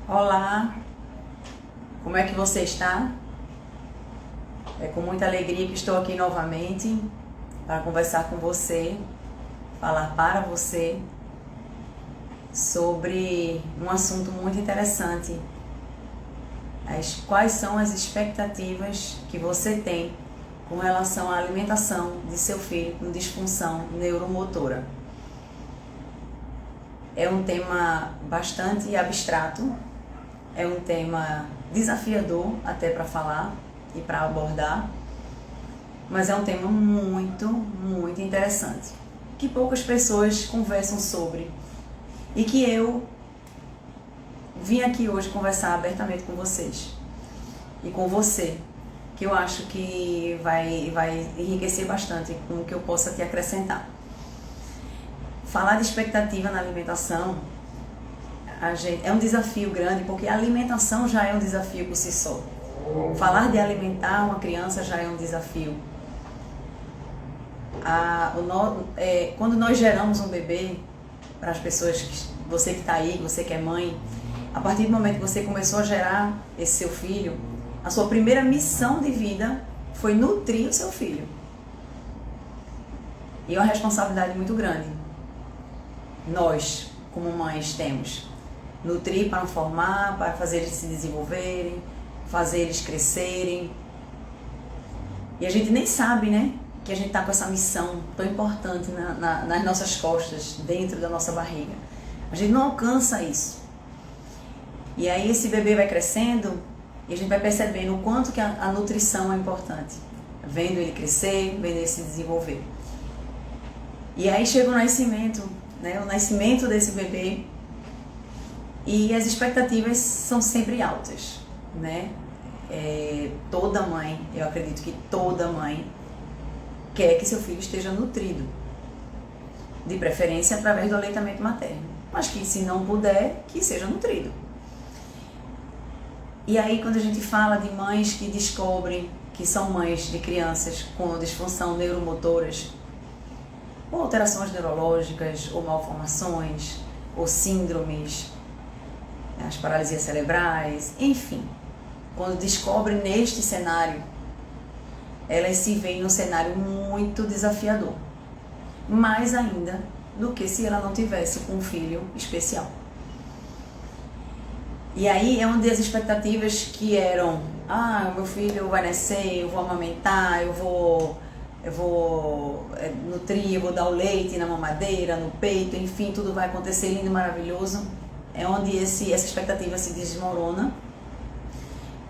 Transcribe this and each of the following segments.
Olá, como é que você está? É com muita alegria que estou aqui novamente para conversar com você, falar para você sobre um assunto muito interessante. Quais são as expectativas que você tem com relação à alimentação de seu filho com disfunção neuromotora? É um tema bastante abstrato, é um tema desafiador até para falar e para abordar, mas é um tema muito interessante, que poucas pessoas conversam sobre e que eu vim aqui hoje conversar abertamente com vocês e com você, que eu acho que vai enriquecer bastante com o que eu possa te acrescentar. Falar de expectativa na alimentação é um desafio grande, porque a alimentação já é um desafio por si só. Falar de alimentar uma criança já é um desafio. Quando nós geramos um bebê, para as pessoas, você que está aí, você que é mãe, a partir do momento que você começou a gerar esse seu filho, a sua primeira missão de vida foi nutrir o seu filho. E é uma responsabilidade muito grande. Nós, como mães, temos nutrir para formar, para fazer eles se desenvolverem, fazer eles crescerem. E a gente nem sabe, né, que a gente está com essa missão tão importante nas nossas costas, dentro da nossa barriga. A gente não alcança isso. E aí esse bebê vai crescendo e a gente vai percebendo o quanto que a nutrição é importante. Vendo ele crescer, vendo ele se desenvolver. E aí chega o nascimento, né, o nascimento desse bebê. E as expectativas são sempre altas, né? Toda mãe, eu acredito que toda mãe quer que seu filho esteja nutrido, de preferência através do aleitamento materno, mas que se não puder, que seja nutrido. E aí quando a gente fala de mães que descobrem que são mães de crianças com disfunção neuromotoras, ou alterações neurológicas, ou malformações, ou síndromes, as paralisias cerebrais, enfim, quando descobrem neste cenário, elas se veem num cenário muito desafiador, mais ainda do que se ela não tivesse com um filho especial. E aí é onde as expectativas que eram, o meu filho vai nascer, eu vou amamentar, eu vou nutrir, eu vou dar o leite na mamadeira, no peito, enfim, tudo vai acontecer lindo e maravilhoso. É onde essa expectativa se desmorona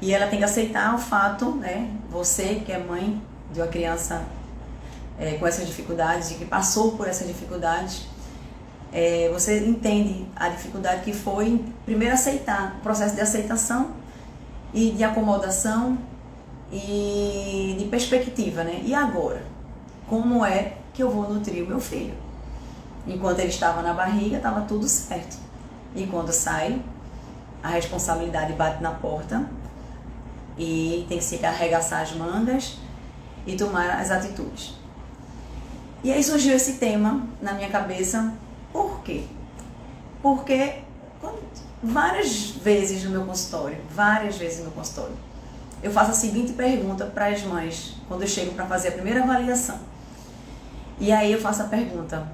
e ela tem que aceitar o fato, né? Você que é mãe de uma criança com essas dificuldades e que passou por essas dificuldades, você entende a dificuldade que foi primeiro aceitar, o processo de aceitação e de acomodação e de perspectiva, né? E agora? Como é que eu vou nutrir o meu filho? Enquanto ele estava na barriga, estava tudo certo. E quando sai, a responsabilidade bate na porta e tem que se arregaçar as mangas e tomar as atitudes. E aí surgiu esse tema na minha cabeça. Por quê? Porque várias vezes no meu consultório, eu faço a seguinte pergunta para as mães quando eu chego para fazer a primeira avaliação. E aí eu faço a pergunta: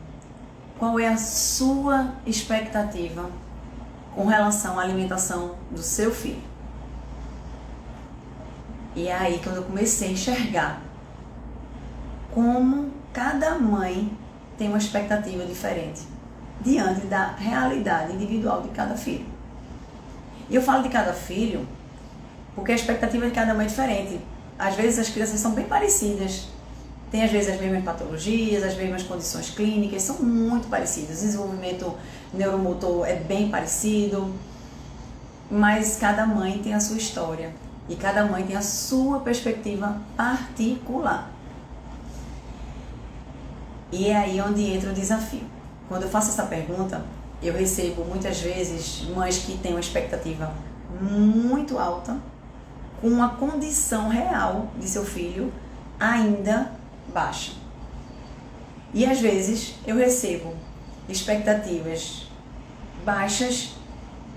qual é a sua expectativa com relação à alimentação do seu filho? E aí quando eu comecei a enxergar como cada mãe tem uma expectativa diferente diante da realidade individual de cada filho. E eu falo de cada filho porque a expectativa de cada mãe é diferente. Às vezes as crianças são bem parecidas, tem às vezes as mesmas patologias, as mesmas condições clínicas, são muito parecidas. O desenvolvimento neuromotor é bem parecido, mas cada mãe tem a sua história e cada mãe tem a sua perspectiva particular. E é aí onde entra o desafio. Quando eu faço essa pergunta, eu recebo muitas vezes mães que têm uma expectativa muito alta, com uma condição real de seu filho ainda baixa. E às vezes eu recebo expectativas baixas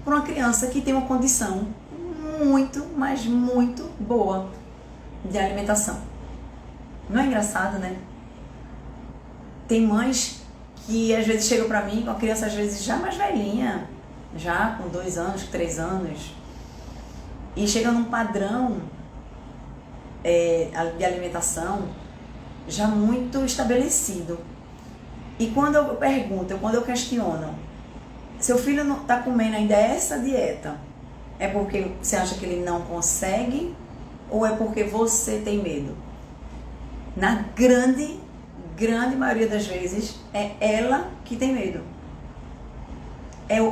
para uma criança que tem uma condição muito, mas muito boa de alimentação. Não é engraçado, né? Tem mães que às vezes chegam para mim com a criança às vezes já mais velhinha, já com 2 anos, 3 anos, e chega num padrão de alimentação já muito estabelecido. E quando eu pergunto, quando eu questiono, seu filho não está comendo ainda essa dieta, é porque você acha que ele não consegue ou é porque você tem medo? Na grande maioria das vezes é ela que tem medo.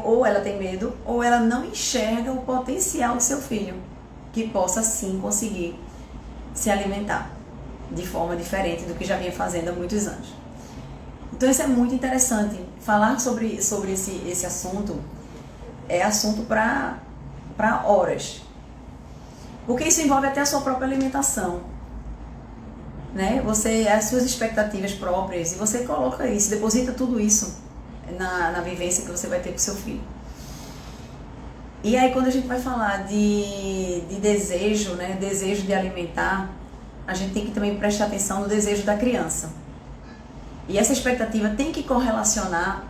Ou ela tem medo ou ela não enxerga o potencial do seu filho, que possa sim conseguir se alimentar de forma diferente do que já vinha fazendo há muitos anos. Então isso é muito interessante. Falar sobre esse assunto é assunto para horas. Porque isso envolve até a sua própria alimentação, né? As suas expectativas próprias, e você coloca isso, deposita tudo isso na vivência que você vai ter com seu filho. E aí quando a gente vai falar de desejo, né? Desejo de alimentar, a gente tem que também prestar atenção no desejo da criança. E essa expectativa tem que correlacionar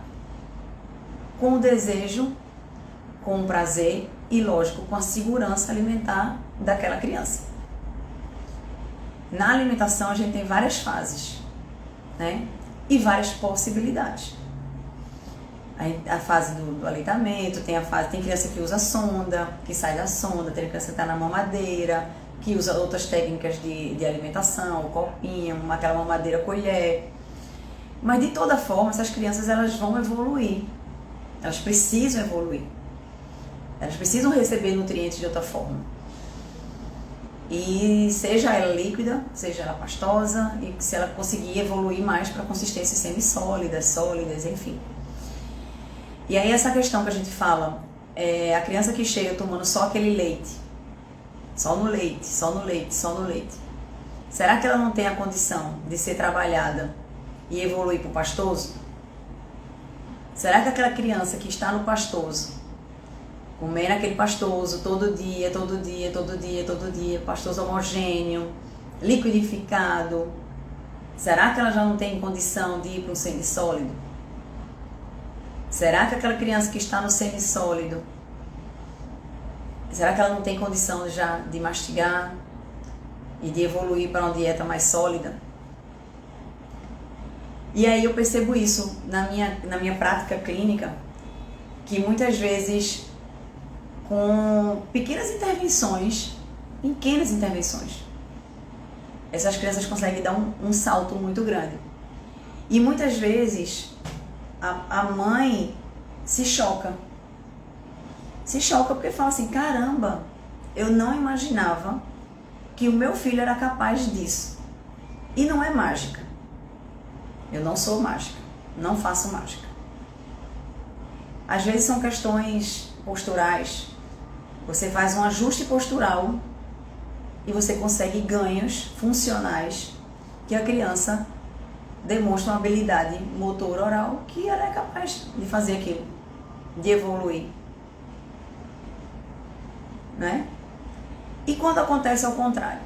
com o desejo, com o prazer e, lógico, com a segurança alimentar daquela criança. Na alimentação a gente tem várias fases, né? E várias possibilidades. A fase do aleitamento, tem criança que usa sonda, que sai da sonda, tem criança que está na mamadeira, que usa outras técnicas de alimentação, o copinho, aquela mamadeira colher. Mas de toda forma, essas crianças elas vão evoluir, elas precisam evoluir, elas precisam receber nutrientes de outra forma. E seja ela líquida, seja ela pastosa, e se ela conseguir evoluir mais para consistências semissólidas, sólidas, enfim. E aí essa questão que a gente fala, a criança que chega tomando só aquele leite, só no leite, só no leite, só no leite. Será que ela não tem a condição de ser trabalhada e evoluir para o pastoso? Será que aquela criança que está no pastoso, comendo aquele pastoso todo dia, pastoso homogêneo, liquidificado, será que ela já não tem condição de ir para um semissólido? Será que aquela criança que está no semissólido, será que ela não tem condição já de mastigar e de evoluir para uma dieta mais sólida? E aí eu percebo isso na minha prática clínica, que muitas vezes com pequenas intervenções, essas crianças conseguem dar um salto muito grande. E muitas vezes a mãe se choca porque fala assim, caramba, eu não imaginava que o meu filho era capaz disso. E não é mágica. Eu não sou mágica, não faço mágica. Às vezes são questões posturais. Você faz um ajuste postural e você consegue ganhos funcionais que a criança demonstra uma habilidade motor oral que ela é capaz de fazer aquilo, de evoluir, né? E quando acontece ao contrário?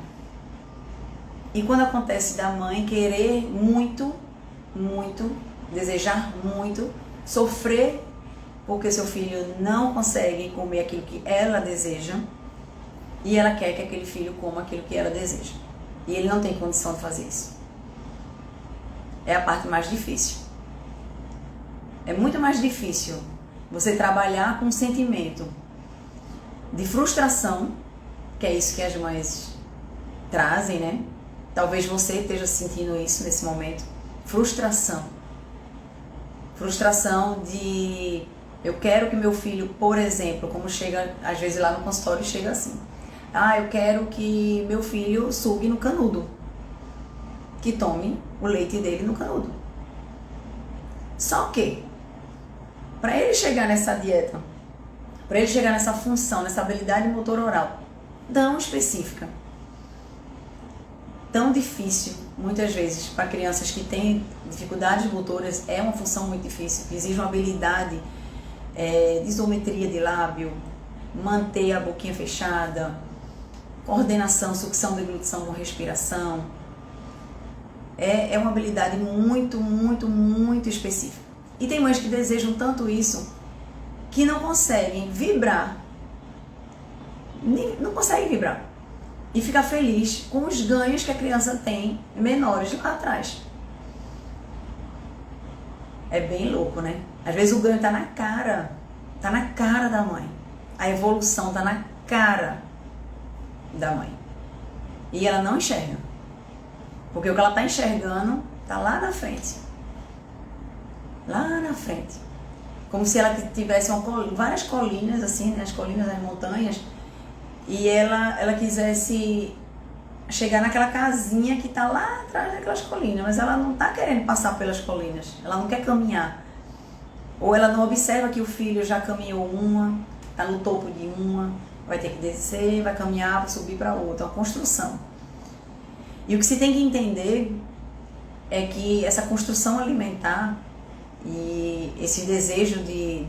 E quando acontece da mãe querer muito, desejar muito, sofrer porque seu filho não consegue comer aquilo que ela deseja e ela quer que aquele filho coma aquilo que ela deseja. E ele não tem condição de fazer isso. É a parte mais difícil. É muito mais difícil você trabalhar com um sentimento de frustração, que é isso que as mães trazem, né? Talvez você esteja sentindo isso nesse momento. Frustração de eu quero que meu filho, por exemplo, como chega às vezes lá no consultório, chega assim, eu quero que meu filho sugue no canudo, que tome o leite dele no canudo. Só que para ele chegar nessa dieta, para ele chegar nessa função, nessa habilidade motor oral tão específica, tão difícil, muitas vezes, para crianças que têm dificuldades motoras, é uma função muito difícil, que exige uma habilidade isometria de lábio, manter a boquinha fechada, coordenação, sucção, deglutição com respiração. É uma habilidade muito, muito, muito específica. E tem mães que desejam tanto isso que não conseguem vibrar. Não conseguem vibrar. E ficar feliz com os ganhos que a criança tem menores lá atrás. É bem louco, né? Às vezes o ganho tá na cara da mãe. A evolução tá na cara da mãe. E ela não enxerga. Porque o que ela tá enxergando tá lá na frente. Lá na frente. Como se ela tivesse várias colinas, assim, né? As colinas das montanhas. E ela quisesse chegar naquela casinha que tá lá atrás daquelas colinas. Mas ela não tá querendo passar pelas colinas. Ela não quer caminhar. Ou ela não observa que o filho já caminhou uma, tá no topo de uma, vai ter que descer, vai caminhar, vai subir para outra. É uma construção. E o que se tem que entender é que essa construção alimentar e esse desejo de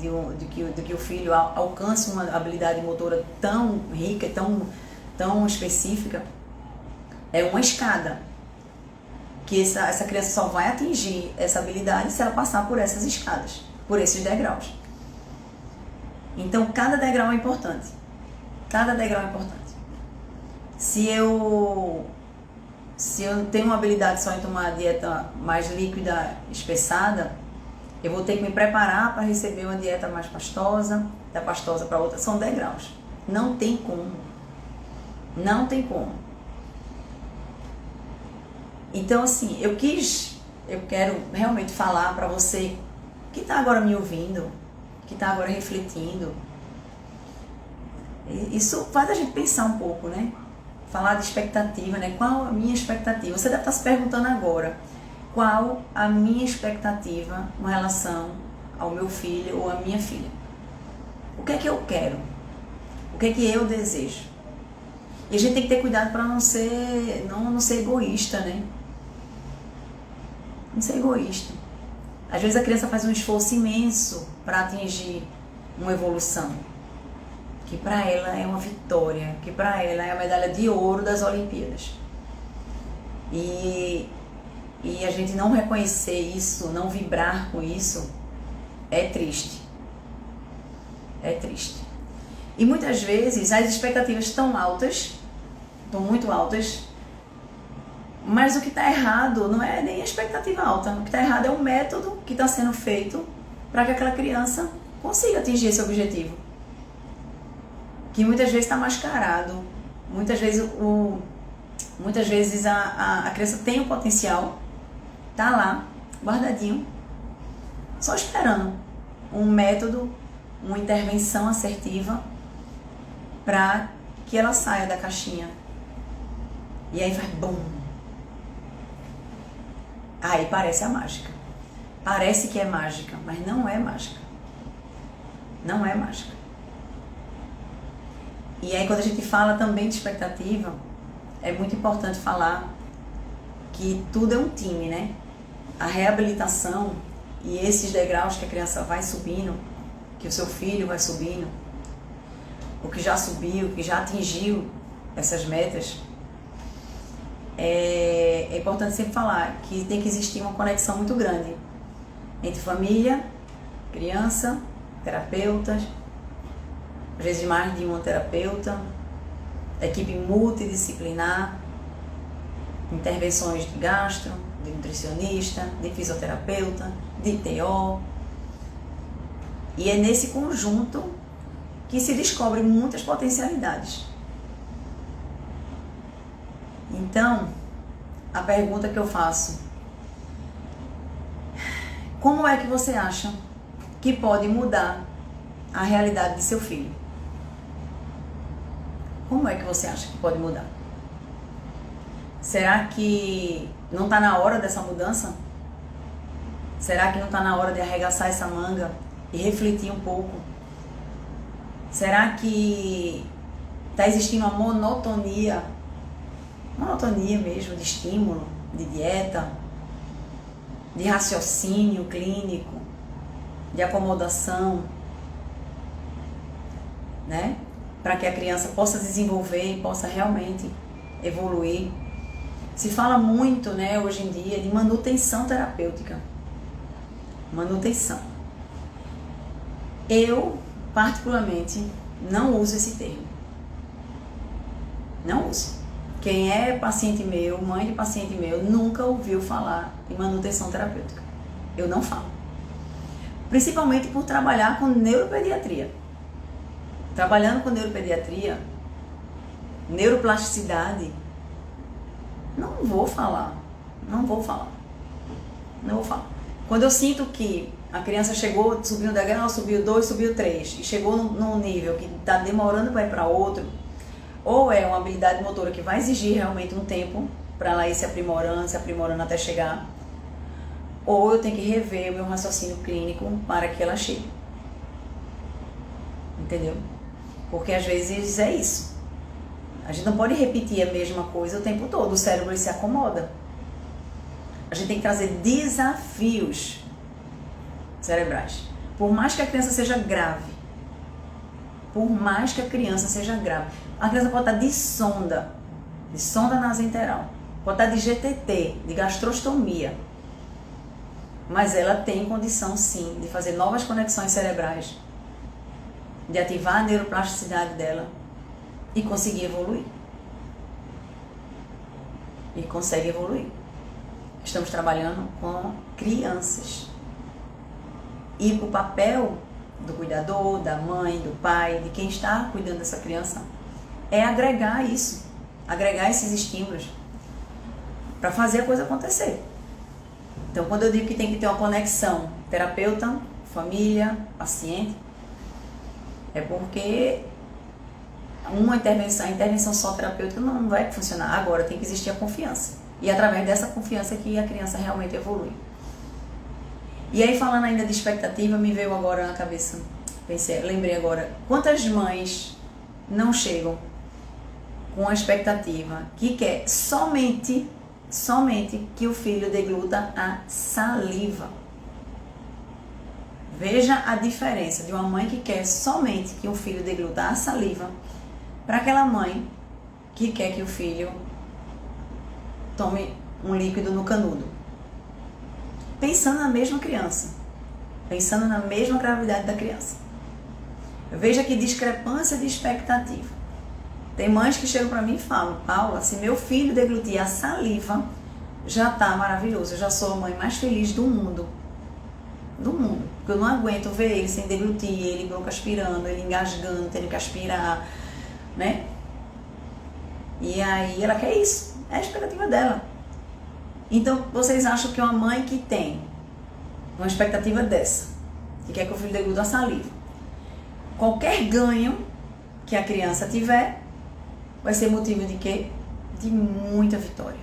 que o filho alcance uma habilidade motora tão rica, tão específica, é uma escada. Que essa criança só vai atingir essa habilidade se ela passar por essas escadas, por esses degraus. Então, cada degrau é importante. Cada degrau é importante. Se eu tenho uma habilidade só em tomar a dieta mais líquida, espessada, eu vou ter que me preparar para receber uma dieta mais pastosa, da pastosa para outra. São degraus. Não tem como. Não tem como. Então, assim, eu quero realmente falar para você que está agora me ouvindo, que está agora refletindo. Isso faz a gente pensar um pouco, né? Falar de expectativa, né? Qual a minha expectativa? Você deve estar se perguntando agora, qual a minha expectativa com relação ao meu filho ou à minha filha? O que é que eu quero? O que é que eu desejo? E a gente tem que ter cuidado para não ser egoísta, né? Não ser egoísta. Às vezes a criança faz um esforço imenso para atingir uma evolução, que para ela é uma vitória, que para ela é a medalha de ouro das Olimpíadas. E a gente não reconhecer isso, não vibrar com isso, é triste. É triste. E muitas vezes as expectativas estão muito altas, mas o que está errado não é nem a expectativa alta. O que está errado é o método que está sendo feito para que aquela criança consiga atingir esse objetivo. Que muitas vezes está mascarado. Muitas vezes a criança tem o potencial, está lá, guardadinho, só esperando um método, uma intervenção assertiva para que ela saia da caixinha. E aí vai bum. Aí parece a mágica. Parece que é mágica, mas não é mágica. Não é mágica. E aí quando a gente fala também de expectativa, é muito importante falar que tudo é um time, né? A reabilitação e esses degraus que a criança vai subindo, que o seu filho vai subindo, o que já subiu, que já atingiu essas metas, é importante sempre falar que tem que existir uma conexão muito grande entre família, criança, terapeutas, às vezes mais de uma terapeuta, equipe multidisciplinar, intervenções de gastro, de nutricionista, de fisioterapeuta, de TO. E é nesse conjunto que se descobrem muitas potencialidades. Então, a pergunta que eu faço: como é que você acha que pode mudar a realidade de seu filho? Como é que você acha que pode mudar? Será que não está na hora dessa mudança? Será que não está na hora de arregaçar essa manga e refletir um pouco? Será que está existindo uma monotonia mesmo de estímulo, de dieta, de raciocínio clínico, de acomodação, né? Para que a criança possa desenvolver e possa realmente evoluir. Se fala muito, né, hoje em dia, de manutenção terapêutica. Manutenção. Eu, particularmente, não uso esse termo. Não uso. Quem é paciente meu, mãe de paciente meu, nunca ouviu falar em manutenção terapêutica. Eu não falo. Principalmente por trabalhar com neuropediatria. Trabalhando com neuropediatria, neuroplasticidade, não vou falar. Quando eu sinto que a criança chegou, subiu um degrau, subiu 2, subiu 3, e chegou num nível que está demorando para ir para outro, ou é uma habilidade motora que vai exigir realmente um tempo para ela ir se aprimorando até chegar, ou eu tenho que rever o meu raciocínio clínico para que ela chegue. Entendeu? Porque às vezes é isso. A gente não pode repetir a mesma coisa o tempo todo, o cérebro ele se acomoda. A gente tem que trazer desafios cerebrais. Por mais que a criança seja grave, a criança pode estar de sonda nasoenteral, pode estar de GTT, de gastrostomia, mas ela tem condição sim de fazer novas conexões cerebrais, de ativar a neuroplasticidade dela e conseguir evoluir. E consegue evoluir. Estamos trabalhando com crianças. E o papel do cuidador, da mãe, do pai, de quem está cuidando dessa criança, é agregar isso, agregar esses estímulos para fazer a coisa acontecer. Então, quando eu digo que tem que ter uma conexão terapeuta, família, paciente, é porque a intervenção só terapêutica não vai funcionar. Agora tem que existir a confiança. E é através dessa confiança que a criança realmente evolui. E aí, falando ainda de expectativa, me veio agora na cabeça, lembrei agora, quantas mães não chegam com a expectativa que quer somente que o filho degluta a saliva. Veja a diferença de uma mãe que quer somente que o filho degluta a saliva para aquela mãe que quer que o filho tome um líquido no canudo. Pensando na mesma criança, pensando na mesma gravidade da criança. Veja que discrepância de expectativa. Tem mães que chegam para mim e falam: Paula, se meu filho deglutir a saliva, já tá maravilhoso, eu já sou a mãe mais feliz do mundo. Porque eu não aguento ver ele sem deglutir, ele boca aspirando, ele engasgando, tendo que aspirar, né? E aí ela quer isso, é a expectativa dela. Então, vocês acham que uma mãe que tem uma expectativa dessa, que quer que o filho deglute a saliva, qualquer ganho que a criança tiver, vai ser motivo de quê? De muita vitória,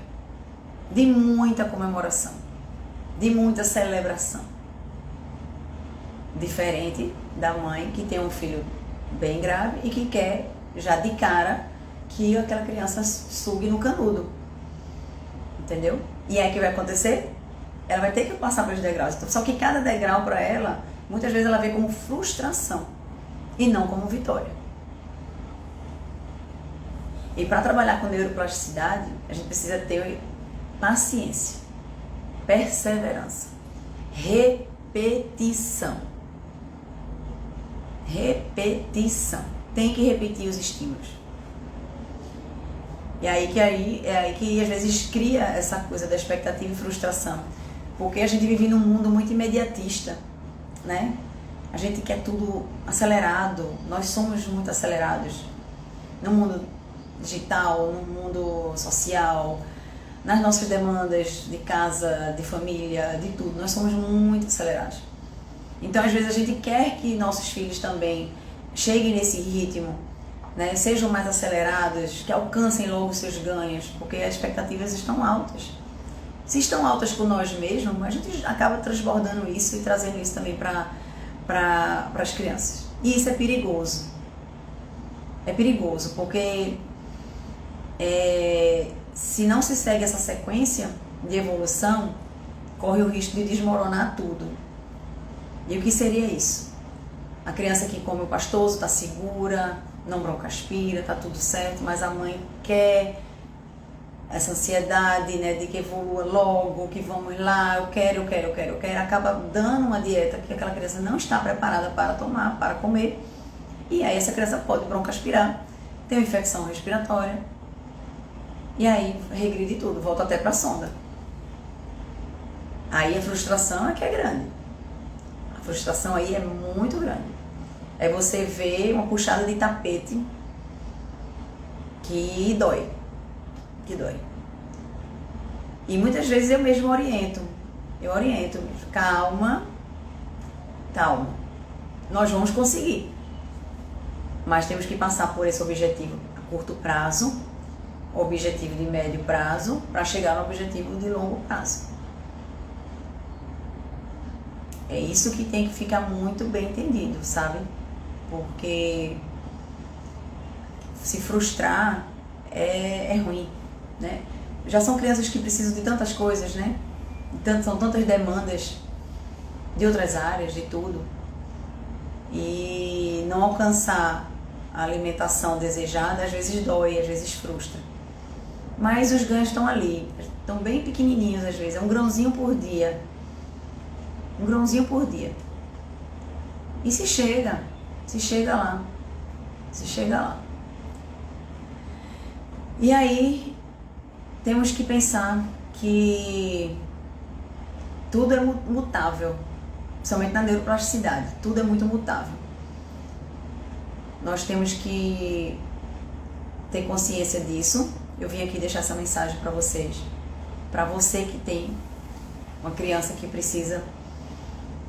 de muita comemoração, de muita celebração. Diferente da mãe que tem um filho bem grave e que quer, já de cara, que aquela criança sugue no canudo. Entendeu? E aí o que vai acontecer? Ela vai ter que passar pelos degraus. Então, só que cada degrau para ela, muitas vezes ela vê como frustração e não como vitória. E para trabalhar com neuroplasticidade, a gente precisa ter paciência, perseverança, repetição. Tem que repetir os estímulos. E é aí que às vezes cria essa coisa da expectativa e frustração. Porque a gente vive num mundo muito imediatista, né? A gente quer tudo acelerado, nós somos muito acelerados. No mundo digital, no mundo social, nas nossas demandas de casa, de família, de tudo, nós somos muito acelerados. Então, às vezes, a gente quer que nossos filhos também cheguem nesse ritmo, né? Sejam mais acelerados, que alcancem logo os seus ganhos, porque as expectativas estão altas. Se estão altas por nós mesmos, a gente acaba transbordando isso e trazendo isso também para as crianças. E isso é perigoso. É perigoso, porque se não se segue essa sequência de evolução, corre o risco de desmoronar tudo. E o que seria isso? A criança que come o pastoso está segura, não broncoaspira, está tudo certo, mas a mãe quer essa ansiedade, né, de que evolua logo, que vamos lá, eu quero, acaba dando uma dieta que aquela criança não está preparada para tomar, para comer, e aí essa criança pode broncoaspirar, tem uma infecção respiratória, e aí regride tudo, volta até para a sonda. Aí a frustração é que é grande. A frustração aí é muito grande. É você ver uma puxada de tapete que dói. Que dói. E muitas vezes eu mesmo oriento. Calma. Nós vamos conseguir. Mas temos que passar por esse objetivo a curto prazo, objetivo de médio prazo, para chegar no objetivo de longo prazo. É isso que tem que ficar muito bem entendido, sabe? Porque se frustrar é ruim, né? Já são crianças que precisam de tantas coisas, né? São tantas demandas de outras áreas, de tudo. E não alcançar a alimentação desejada, às vezes dói, às vezes frustra. Mas os ganhos estão ali, estão bem pequenininhos às vezes, é um grãozinho por dia. Um grãozinho por dia. E se chega lá. E aí, temos que pensar que tudo é mutável, principalmente na neuroplasticidade, tudo é muito mutável. Nós temos que ter consciência disso. Eu vim aqui deixar essa mensagem para vocês, para você que tem uma criança que precisa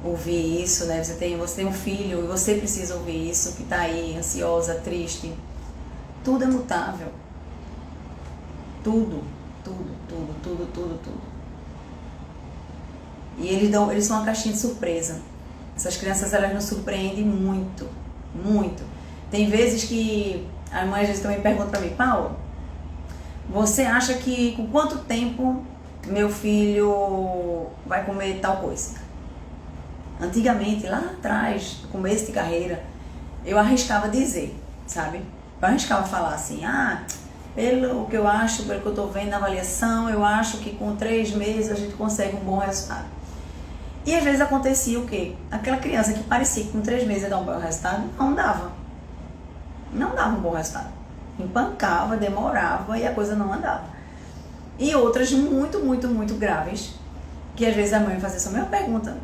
ouvir isso, né? Você tem um filho e você precisa ouvir isso, que está aí ansiosa, triste. Tudo é mutável. Tudo. E eles são uma caixinha de surpresa. Essas crianças, elas nos surpreendem muito. Tem vezes que a mãe às vezes também pergunta para mim: Paula, você acha que com quanto tempo meu filho vai comer tal coisa? Antigamente, lá atrás, no começo de carreira, eu arriscava dizer, sabe? Eu arriscava falar assim: pelo que eu acho, pelo que eu tô vendo na avaliação, eu acho que com 3 meses a gente consegue um bom resultado. E às vezes acontecia o quê? Aquela criança que parecia que com 3 meses ia dar um bom resultado, não dava um bom resultado. Empancava, demorava e a coisa não andava. E outras muito graves, que às vezes a mãe fazia essa mesma pergunta.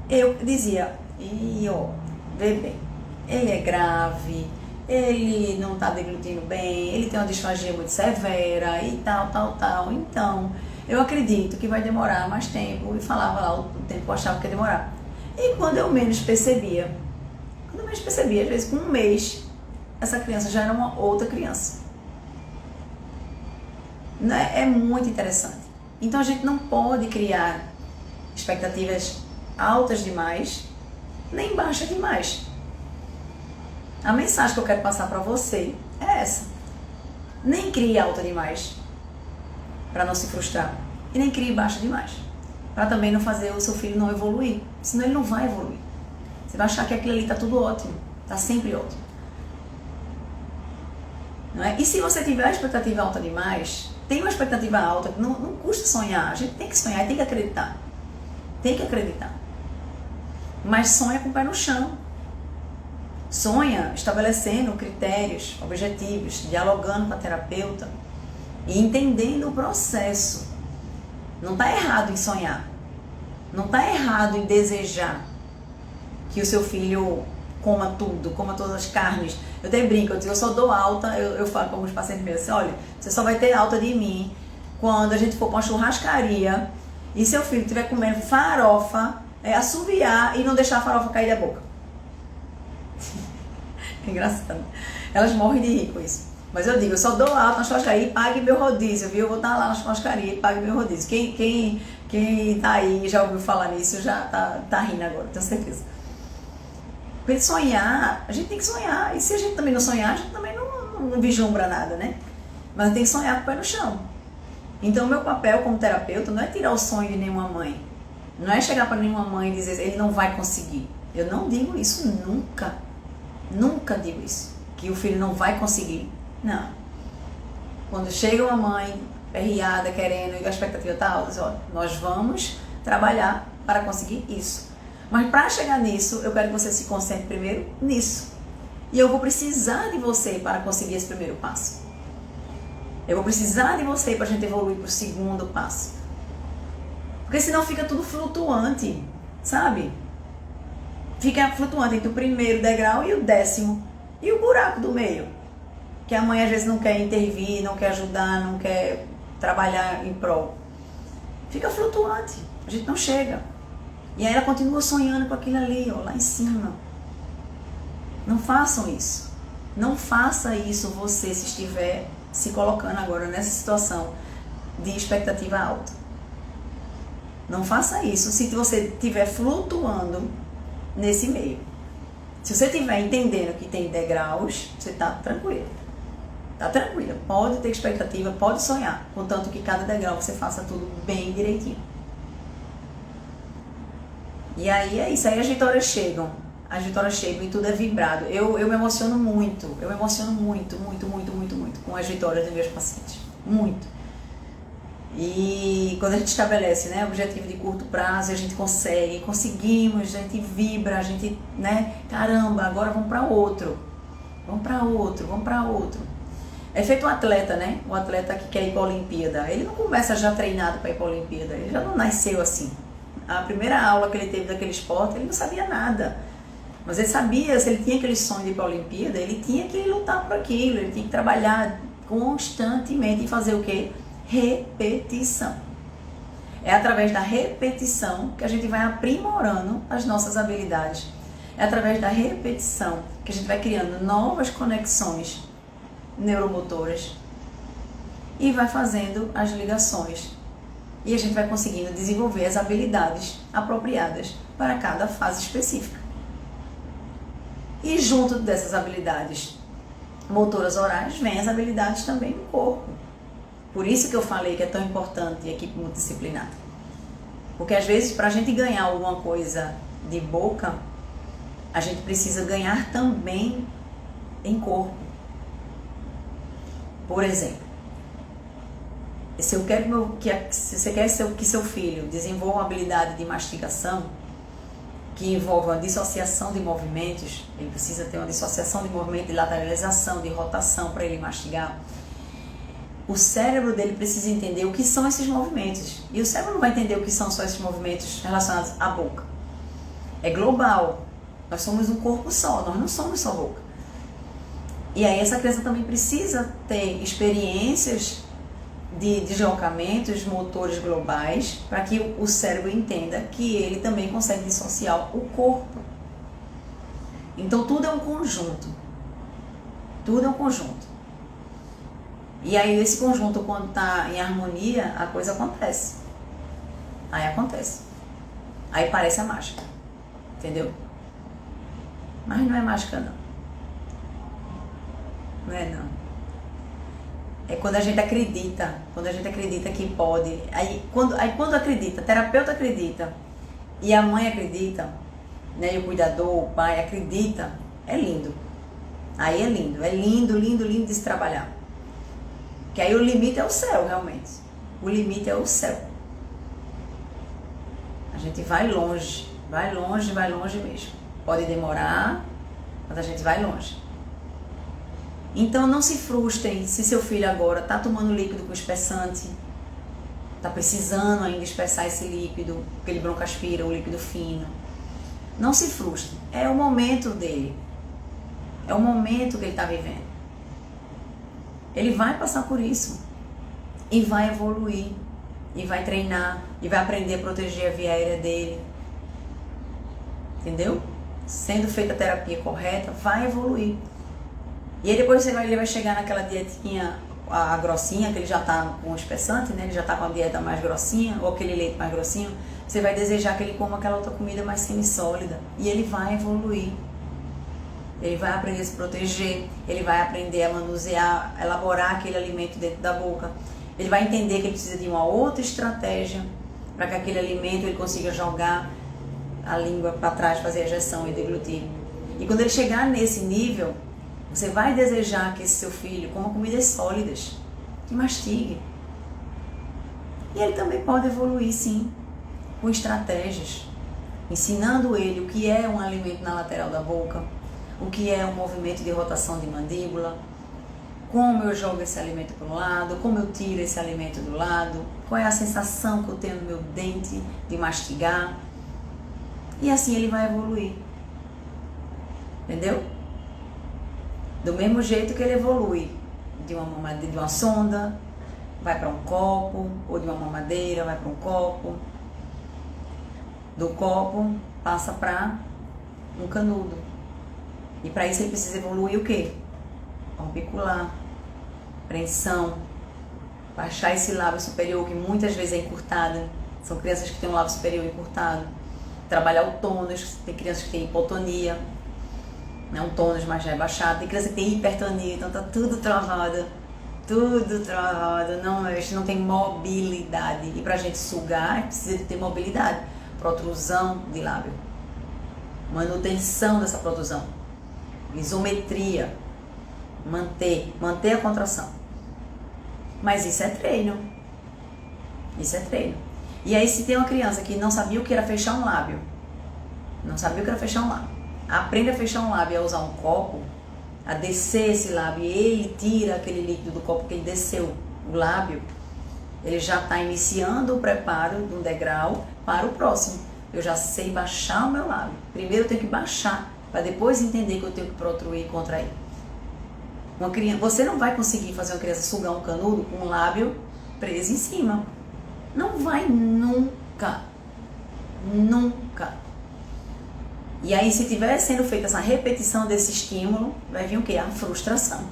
Eu dizia: vê bem, ele é grave, ele não está deglutindo bem, ele tem uma disfagia muito severa e tal. Então, eu acredito que vai demorar mais tempo. E falava lá o tempo que eu achava que ia demorar. E quando eu menos percebia, às vezes com 1 mês, essa criança já era uma outra criança. Né? É muito interessante. Então a gente não pode criar expectativas altas demais, nem baixas demais. A mensagem que eu quero passar para você é essa: nem crie alta demais para não se frustrar, e nem crie baixa demais para também não fazer o seu filho não evoluir, senão ele não vai evoluir. Você vai achar que aquilo ali está tudo ótimo, está sempre ótimo, não é? E se você tiver a expectativa alta demais, tem uma expectativa alta, não custa sonhar, a gente tem que sonhar, tem que acreditar, mas sonha com o pé no chão. Sonha estabelecendo critérios, objetivos, dialogando com a terapeuta e entendendo o processo. Não está errado em sonhar. Não está errado em desejar que o seu filho coma tudo, coma todas as carnes. Eu até brinco, eu só dou alta, eu falo com alguns pacientes meus assim: olha, você só vai ter alta de mim quando a gente for para uma churrascaria e seu filho estiver comendo farofa, assoviar e não deixar a farofa cair da boca. Engraçado. Elas morrem de rir com isso. Mas eu digo: eu só dou alta na churrascaria e pague meu rodízio, viu? Eu vou estar lá na churrascaria e pague meu rodízio. Quem tá aí já ouviu falar nisso já tá rindo agora, tenho certeza. Porque sonhar, a gente tem que sonhar. E se a gente também não sonhar, a gente também não vislumbra nada, né? Mas tem que sonhar com o pé no chão. Então, o meu papel como terapeuta não é tirar o sonho de nenhuma mãe. Não é chegar para nenhuma mãe e dizer: ele não vai conseguir. Eu não digo isso nunca. Nunca digo isso. Que o filho não vai conseguir. Não. Quando chega uma mãe perreada, querendo, e a expectativa está alta, olha, nós vamos trabalhar para conseguir isso. Mas para chegar nisso, eu quero que você se concentre primeiro nisso. E eu vou precisar de você para conseguir esse primeiro passo. Eu vou precisar de você para a gente evoluir para o segundo passo. Porque senão fica tudo flutuante, sabe? Fica flutuante entre o primeiro degrau e o 10º. E o buraco do meio. Que a mãe às vezes não quer intervir, não quer ajudar, não quer trabalhar em prol. Fica flutuante. A gente não chega. E aí ela continua sonhando com aquilo ali, ó, lá em cima. Não façam isso. Não faça isso você se estiver se colocando agora nessa situação de expectativa alta. Não faça isso se você estiver flutuando nesse meio. Se você estiver entendendo que tem degraus, você está tranquilo. Está tranquila. Pode ter expectativa, pode sonhar. Contanto que cada degrau você faça tudo bem direitinho. E aí é isso. Aí as vitórias chegam. As vitórias chegam e tudo é vibrado. Eu me emociono muito. Eu me emociono muito com as vitórias dos meus pacientes. Muito. E quando a gente estabelece, né, objetivo de curto prazo, a gente conseguimos, a gente vibra, a gente, né, caramba, agora vamos para outro. Vamos para outro. É feito um atleta, né? O atleta que quer ir para a Olimpíada. Ele não começa já treinado para ir para a Olimpíada. Ele já não nasceu assim. A primeira aula que ele teve daquele esporte, ele não sabia nada. Mas ele sabia, se ele tinha aquele sonho de ir para a Olimpíada, ele tinha que lutar por aquilo. Ele tinha que trabalhar constantemente e fazer o quê? Repetição. É através da repetição que a gente vai aprimorando as nossas habilidades. É através da repetição que a gente vai criando novas conexões neuromotoras e vai fazendo as ligações. E a gente vai conseguindo desenvolver as habilidades apropriadas para cada fase específica. E junto dessas habilidades motoras orais, vem as habilidades também no corpo. Por isso que eu falei que é tão importante a equipe multidisciplinar. Porque às vezes, para a gente ganhar alguma coisa de boca, a gente precisa ganhar também em corpo. Por exemplo, se você quer que seu filho desenvolva uma habilidade de mastigação, que envolve uma dissociação de movimentos, ele precisa ter uma dissociação de movimento, de lateralização, de rotação para ele mastigar. O cérebro dele precisa entender o que são esses movimentos. E o cérebro não vai entender o que são só esses movimentos relacionados à boca. É global. Nós somos um corpo só, nós não somos só boca. E aí essa criança também precisa ter experiências de deslocamentos motores globais para que o cérebro entenda que ele também consegue dissociar o corpo. Então tudo é um conjunto. Tudo é um conjunto. E aí esse conjunto, quando está em harmonia, a coisa acontece. Aí acontece. Aí parece a mágica. Entendeu? Mas não é mágica não. Não é não. É quando a gente acredita que pode. Aí quando acredita, o terapeuta acredita e a mãe acredita, né, e o cuidador, o pai acredita, é lindo. Aí é lindo de se trabalhar. Que aí o limite é o céu, realmente. O limite é o céu. A gente vai longe mesmo. Pode demorar, mas a gente vai longe. Então não se frustrem se seu filho agora está tomando líquido com espessante, está precisando ainda espessar esse líquido, porque ele broncoaspira, o líquido fino. Não se frustrem, é o momento dele. É o momento que ele está vivendo. Ele vai passar por isso e vai evoluir, e vai treinar, e vai aprender a proteger a via aérea dele. Entendeu? Sendo feita a terapia correta, vai evoluir. E aí depois ele vai chegar naquela dietinha, a grossinha, que ele já está com o espessante, né? Ele já está com a dieta mais grossinha, ou aquele leite mais grossinho. Você vai desejar que ele coma aquela outra comida mais semissólida. E ele vai evoluir. Ele vai aprender a se proteger, ele vai aprender a manusear, a elaborar aquele alimento dentro da boca. Ele vai entender que ele precisa de uma outra estratégia para que aquele alimento ele consiga jogar a língua para trás, fazer a ejeção e deglutir. E quando ele chegar nesse nível, você vai desejar que esse seu filho coma comidas sólidas, que mastigue. E ele também pode evoluir, sim, com estratégias, ensinando ele o que é um alimento na lateral da boca, o que é um movimento de rotação de mandíbula, como eu jogo esse alimento para um lado, como eu tiro esse alimento do lado, qual é a sensação que eu tenho no meu dente de mastigar. E assim ele vai evoluir. Entendeu? Do mesmo jeito que ele evolui de uma sonda, vai para um copo, ou de uma mamadeira, vai para um copo. Do copo, passa para um canudo. E para isso ele precisa evoluir o quê? Orbicular, preensão, baixar esse lábio superior, que muitas vezes é encurtado. São crianças que têm um lábio superior encurtado. Trabalhar o tônus, tem crianças que têm hipotonia, né? Um tônus mais rebaixado. Tem criança que tem hipertonia, então tá tudo travado. Não, a gente não tem mobilidade. E pra gente sugar, precisa de ter mobilidade. Protrusão de lábio, manutenção dessa protrusão, isometria, manter a contração. Mas isso é treino. E aí, se tem uma criança que não sabia o que era fechar um lábio, aprende a fechar um lábio, a usar um copo, a descer esse lábio, e ele tira aquele líquido do copo que ele desceu o lábio, ele já está iniciando o preparo de um degrau para o próximo. Eu já sei baixar o meu lábio. Primeiro eu tenho que baixar, para depois entender que eu tenho que protruir e contrair. Você não vai conseguir fazer uma criança sugar um canudo com o lábio preso em cima. Não vai nunca. E aí, se tiver sendo feita essa repetição desse estímulo, vai vir o quê? A frustração.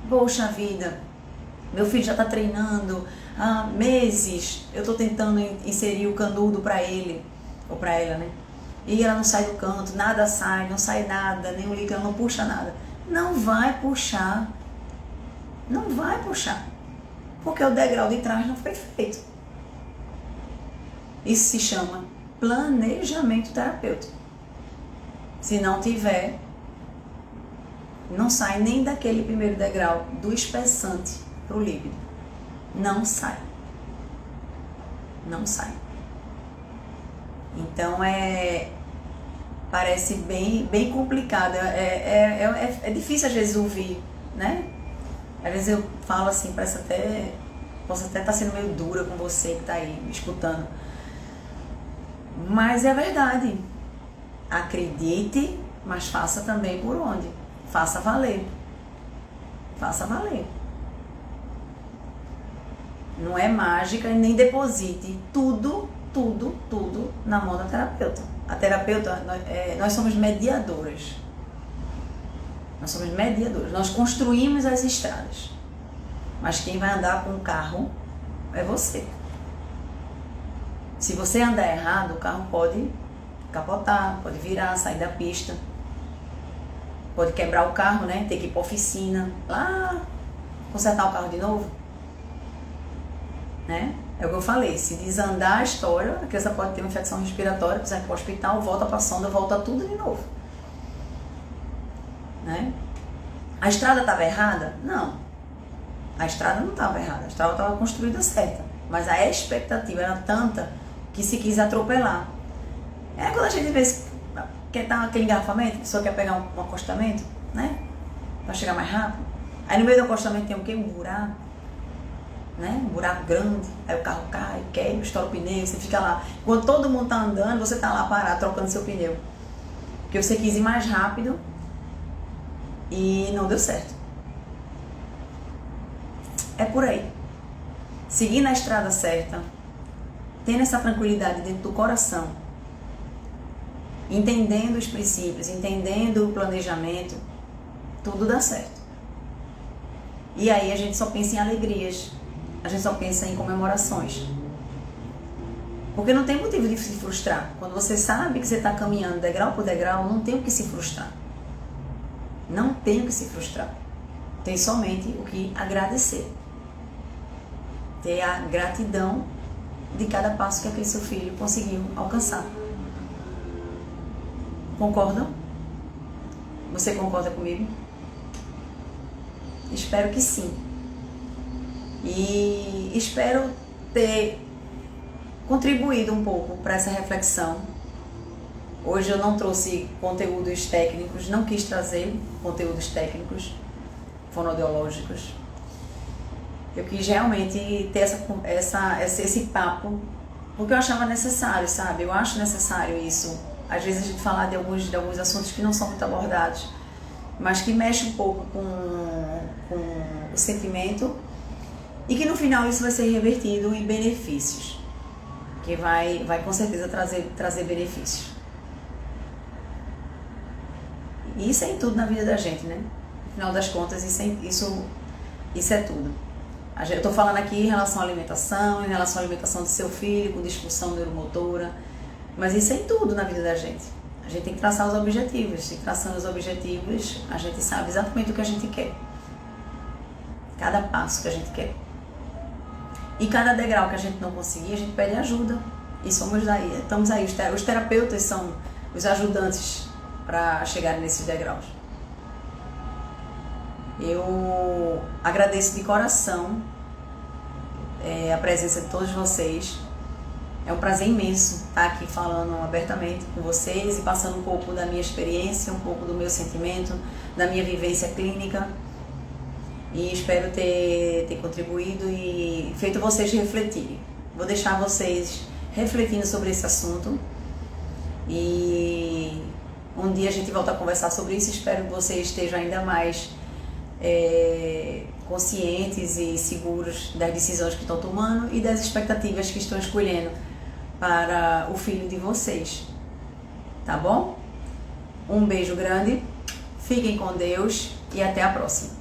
Poxa vida, meu filho já está treinando há meses, eu estou tentando inserir o canudo para ele, ou para ela, né? E ela não sai do canto, nada sai, não sai nada, nem o líquido, ela não puxa nada. Não vai puxar, porque o degrau de trás não foi feito. Isso se chama planejamento terapêutico. Se não tiver, não sai nem daquele primeiro degrau do espessante para o líquido. Não sai. Então parece bem complicado. É difícil às vezes ouvir, né? Às vezes eu falo assim, posso até estar sendo meio dura com você que está aí me escutando. Mas é verdade. Acredite, mas faça também por onde? Faça valer. Não é mágica e nem deposite tudo na mão da terapeuta. A terapeuta, nós somos mediadoras. Nós construímos as estradas. Mas quem vai andar com o carro é você. Se você andar errado, o carro pode capotar, pode virar, sair da pista. Pode quebrar o carro, né? Ter que ir para a oficina, lá, consertar o carro de novo. Né? É o que eu falei, se desandar a história, a criança pode ter uma infecção respiratória, precisar ir para o hospital, volta para a sonda, volta tudo de novo. Né? A estrada estava errada? Não. A estrada não estava errada, a estrada estava construída certa. Mas a expectativa era tanta que se quis atropelar. É quando a gente vê quer dar aquele engarrafamento, a pessoa quer pegar um acostamento, né? Para chegar mais rápido. Aí no meio do acostamento tem o quê? Um buraco. Né? Um buraco grande, aí o carro cai, quebra, estoura o pneu, você fica lá. Quando todo mundo tá andando, você tá lá parado, trocando seu pneu. Porque você quis ir mais rápido e não deu certo. É por aí. Seguindo a estrada certa, tendo essa tranquilidade dentro do coração, entendendo os princípios, entendendo o planejamento, tudo dá certo. E aí a gente só pensa em alegrias. A gente só pensa em comemorações. Porque não tem motivo de se frustrar. Quando você sabe que você está caminhando degrau por degrau, não tem o que se frustrar. Tem somente o que agradecer. Ter a gratidão de cada passo que aquele seu filho conseguiu alcançar. Concordam? Você concorda comigo? Espero que sim. E espero ter contribuído um pouco para essa reflexão. Hoje eu não trouxe conteúdos técnicos, não quis trazer conteúdos técnicos, fonoaudiológicos. Eu quis realmente ter esse papo, porque eu achava necessário, sabe? Eu acho necessário isso. Às vezes a gente falar de alguns assuntos que não são muito abordados, mas que mexe um pouco com o sentimento e que no final isso vai ser revertido em benefícios, que vai com certeza trazer benefícios. E isso é em tudo na vida da gente, né? No final das contas, isso é tudo. Eu estou falando aqui em relação à alimentação, em relação à alimentação do seu filho, com disfunção neuromotora, mas isso é em tudo na vida da gente. A gente tem que traçar os objetivos, e traçando os objetivos, a gente sabe exatamente o que a gente quer. Cada passo que a gente quer. E cada degrau que a gente não conseguir, a gente pede ajuda. E estamos aí. Os terapeutas são os ajudantes para chegarem nesses degraus. Eu agradeço de coração a presença de todos vocês. É um prazer imenso estar aqui falando abertamente com vocês e passando um pouco da minha experiência, um pouco do meu sentimento, da minha vivência clínica. E espero ter contribuído e feito vocês refletirem. Vou deixar vocês refletindo sobre esse assunto. E um dia a gente volta a conversar sobre isso. Espero que vocês estejam ainda mais conscientes e seguros das decisões que estão tomando e das expectativas que estão escolhendo para o filho de vocês. Tá bom? Um beijo grande, fiquem com Deus e até a próxima.